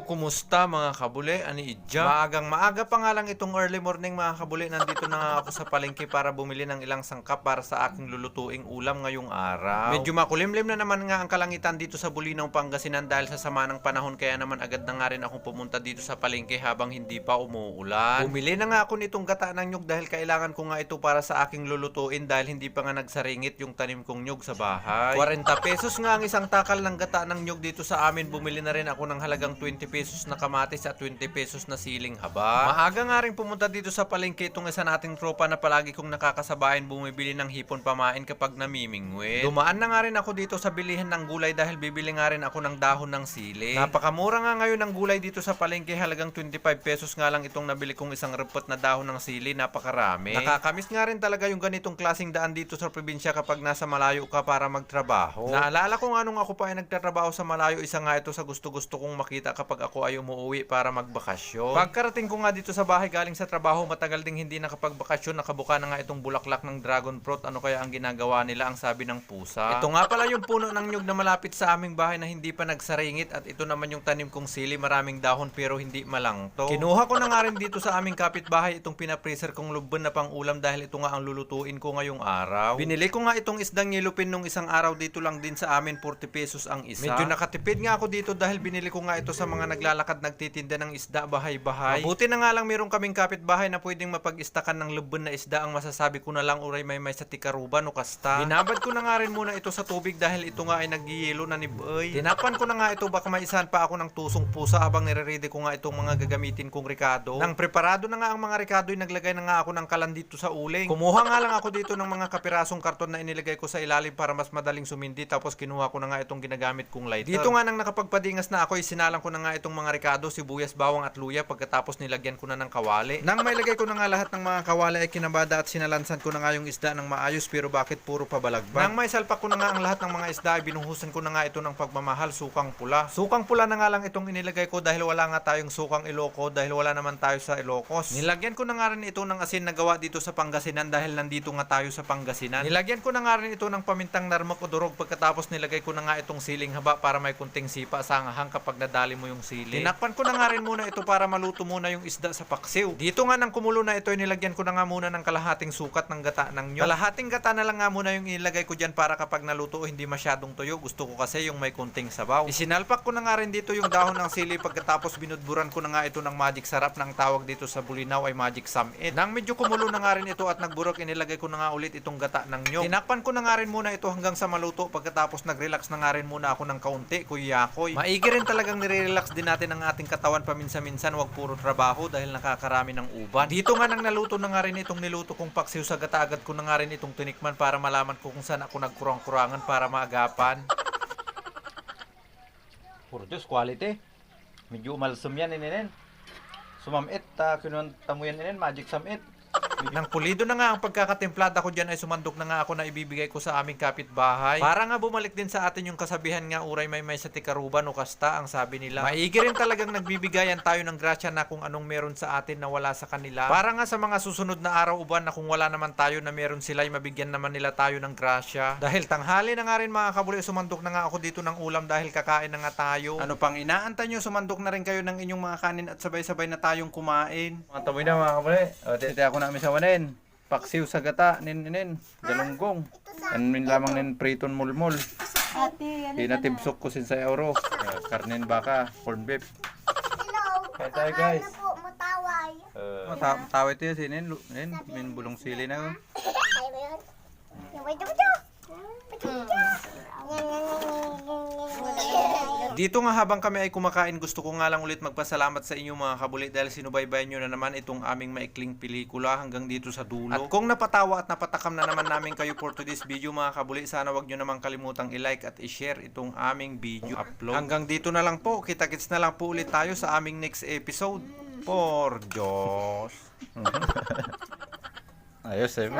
Kumusta mga kabuli? Ani Idja? Maagang maaga pa nga lang itong early morning mga kabuli. Nandito na nga ako sa palengke para bumili ng ilang sangkap para sa aking lulutuing ulam ngayong araw. Medyo makulimlim na naman nga ang kalangitan dito sa Bulinaw, Pangasinan dahil sa sama ng panahon, kaya naman agad na nga rin akong pumunta dito sa palengke habang hindi pa umuulan. Bumili na nga ako nitong gata ng nyug dahil kailangan ko nga ito para sa aking lulutuin dahil hindi pa nga nagsaringit yung tanim kong nyug sa bahay. 40 pesos nga ang isang takal ng gata ng nyug dito sa amin. Bumili na rin ako ng halagang 20 pesos na kamatis at 20 pesos na siling haba. Maaga nga rin pumunta dito sa palengke itong isa nating tropa na palagi kong nakakasabayan bumibili ng hipon pamain kapag namimingwit. Dumaan na nga rin ako dito sa bilihan ng gulay dahil bibili nga rin ako ng dahon ng sili. Napakamura nga ngayon ng gulay dito sa palengke, halagang 25 pesos nga lang itong nabili kong isang repot na dahon ng sili, napakarami. Nakakamiss nga rin talaga yung ganitong klaseng daan dito sa probinsya kapag nasa malayo ka para magtrabaho. Naalala ko nga nung ako pa ay nagtatrabaho sa malayo, isa nga ito sa gusto kong makita kapag ako ay umuwi para magbakasyon. Pagkarating ko nga dito sa bahay galing sa trabaho, matagal ding hindi nakapagbakasyon, nakabuka na nga itong bulaklak ng dragon fruit. Ano kaya ang ginagawa nila, ang sabi ng pusa. Ito nga pala yung puno ng nyug na malapit sa aming bahay na hindi pa nagsaringit, at ito naman yung tanim kong sili, maraming dahon pero hindi malangto. Kinuha ko na nga rin dito sa aming kapitbahay itong pinapreser kong lubban na pang ulam dahil ito nga ang lulutuin ko ngayong araw. Binili ko nga itong isdang yelupin nung isang araw, dito lang din sa amin 40 pesos ang isa. Medyo nakatipid nga ako dito dahil binili ko nga ito sa mga naglalakad nagtitinda ng isda bahay-bahay. Mabuti na nga lang meron kaming kapitbahay na pwedeng mapag-istakan ng lubban na isda. Ang masasabi ko na lang, uray may sa tikaruban o kasta. Binabad ko na nga rin muna ito sa tubig dahil ito nga ay nagyiyelo na ni boy. Tinapan ko na nga ito, baka maisahan pa ako ng tusong pusa habang nire-ready ko nga itong mga gagamitin kong ricado. Nang preparado na nga ang mga ricado, naglagay na nga ako ng kalan dito sa uling. Kumuha nga lang ako dito ng mga kapirasong karton na inilagay ko sa ilalim para mas madaling sumindi, tapos kinuha ko na nga itong ginagamit kong lighter. Dito nga nang nakapagpadingas na ako, isinalang ko na nga itong mga ricado, sibuyas, bawang at luya, pagkatapos nilagyan ko na ng kawali. Nang mailagay ko na nga lahat ng mga kawali ay kinabada at sinalansan ko na nga yung isda ng maayos, pero bakit puro pabalagbag? Nang may salpak ko na nga ang lahat ng mga isda ay binuhusan ko na nga ito ng pagmamahal, sukang pula. Sukang pula na nga lang itong inilagay ko dahil wala nga tayong sukang Iloco, dahil wala naman tayo sa Ilocos. Nilagyan ko na nga rin ito ng asin na gawa dito sa Pangasinan dahil nandito nga tayo sa Pangasinan. Nilagyan ko na nga rin ito ng pamintang narmak o durog, pagkatapos nilagay ko na nga itong siling haba para may kunting sipa sa angahang kapag nadali mo yung sili. Tinakpan ko na nga rin muna ito para maluto muna yung isda sa paksiw. Dito nga nang kumulo na ito, nilagyan ko na nga muna ng kalahating sukat ng gata ng nyog. Kalahating gata na lang nga muna yung ilagay ko dyan para kapag naluto hindi masyadong tuyo. Gusto ko kasi yung may kunting sabaw. Isinalpak ko na nga rin dito yung dahon ng sili, pagkatapos binudburan ko na nga ito ng magic sarap, ng tawag dito sa Bulinaw ay magic samit. Nang medyo kumulo na nga rin ito at nagburok, inilagay ko na nga ulit itong gata ng nyog. Tinakpan ko na nga rin muna ito hanggang sa maluto, pagkatapos nag-relax na nga rin muna ako ng kaunti, kuyakoy. Maigi rin talagang nire-relax din natin ang ating katawan paminsan-minsan, wag puro trabaho dahil nakakarami ng uban. Dito nga nang naluto na nga rin itong niluto kong paksiw sa gata, agad ko na nga rin itong tinikman para malaman ko kung saan ako nagkurang-kurangan para maagapan. Puro Diyos, quality. Medyo umalsum yan, ininin. Sumamit, kinuha mo yan, inin, magic samit. Nang pulido na nga ang pagkakatemplada ko dyan ay sumandok na nga ako na ibibigay ko sa aming kapitbahay. Para nga bumalik din sa atin yung kasabihan nga, uray may sa tikaruban o kasta, ang sabi nila. Maigi rin talagang nagbibigayan tayo ng grasya na kung anong meron sa atin na wala sa kanila. Para nga sa mga susunod na araw uban na kung wala naman tayo na meron sila, ay mabigyan naman nila tayo ng grasya. Dahil tanghali na nga rin mga kabuli, sumandok na nga ako dito ng ulam dahil kakain na nga tayo. Ano pang inaantay nyo, sumandok na rin kayo ng inyong mga kanin at sabay-sabay na tayong kumain. Mga tamoy na mga kabali. O, titi ako namin sa wanin. Paksiw sa gata, nin, galunggong. Anin lamang nin priton mulmul. Pinatibsok ko sin sa euro. Karnin baka, corn beef. Kaya tayo guys. Tawid ito yun, min bulong sili na. Dito nga habang kami ay kumakain, gusto ko nga lang ulit magpasalamat sa inyo mga kabuli dahil sinubaybayan nyo na naman itong aming maikling pelikula hanggang dito sa dulo. At kung napatawa at napatakam na naman namin kayo for today's video mga kabuli, sana wag nyo naman kalimutang i-like at i-share itong aming video upload. Hanggang dito na lang po, kita-kits na lang po ulit tayo sa aming next episode. Por Diyos. Ayos, eh mo.